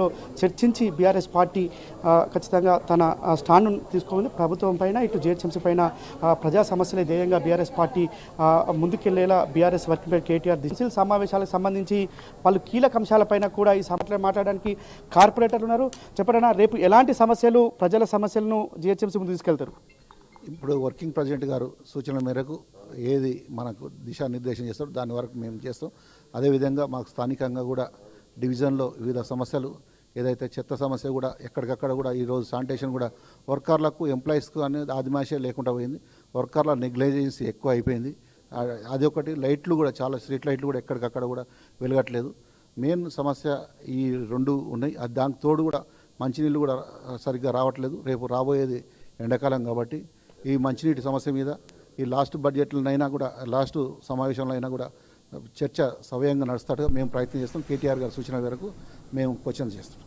లో చర్చించి BRS party ఖచ్చితంగా తన స్టాండ్ను తీసుకోవాలి. ప్రభుత్వం పైన ఇటు జిహెచ్ఎంసీ పైన ప్రజా సమస్యలే ధ్యేయంగా బీఆర్ఎస్ పార్టీ ముందుకెళ్లేలా బీఆర్ఎస్ వర్కింగ్ ప్రెసిడెంట్ కేటీఆర్ దిశల సమావేశాలకు సంబంధించి పలు కీలక అంశాలపైన కూడా ఈ సమావేశంలో మాట్లాడడానికి కార్పొరేటర్లు ఉన్నారు. చెప్పడన్నా రేపు ఎలాంటి సమస్యలు ప్రజల సమస్యలను జిహెచ్ఎంసీ ముందు తీసుకెళ్తారు? ఇప్పుడు వర్కింగ్ ప్రెసిడెంట్ గారు సూచనల మేరకు ఏది మనకు దిశానిర్దేశం చేస్తారో దాని వరకు మేము చేస్తాం. అదేవిధంగా మాకు స్థానికంగా కూడా డివిజన్లో వివిధ సమస్యలు ఏదైతే చెత్త సమస్య కూడా ఎక్కడికక్కడ కూడా ఈరోజు శానిటేషన్ కూడా వర్కర్లకు ఎంప్లాయీస్కు అనేది ఆదిమాషే లేకుండా పోయింది. వర్కర్ల నెగ్లిజెన్సీ ఎక్కువ అయిపోయింది. అది ఒకటి. లైట్లు కూడా చాలా స్ట్రీట్ లైట్లు కూడా ఎక్కడికక్కడ కూడా వెలగట్లేదు. మెయిన్ సమస్య ఈ రెండు ఉన్నాయి. దానికి తోడు కూడా మంచినీళ్ళు కూడా సరిగ్గా రావట్లేదు. రేపు రాబోయేది ఎండాకాలం కాబట్టి ఈ మంచినీటి సమస్య మీద ఈ లాస్ట్ బడ్జెట్లనైనా కూడా లాస్ట్ సమావేశంలో అయినా కూడా చర్చ సవ్యంగా నడుస్తాడుగా మేము ప్రయత్నం చేస్తాం. కేటీఆర్ గారి సూచన మేరకు మేము క్వశ్చన్ చేస్తాం.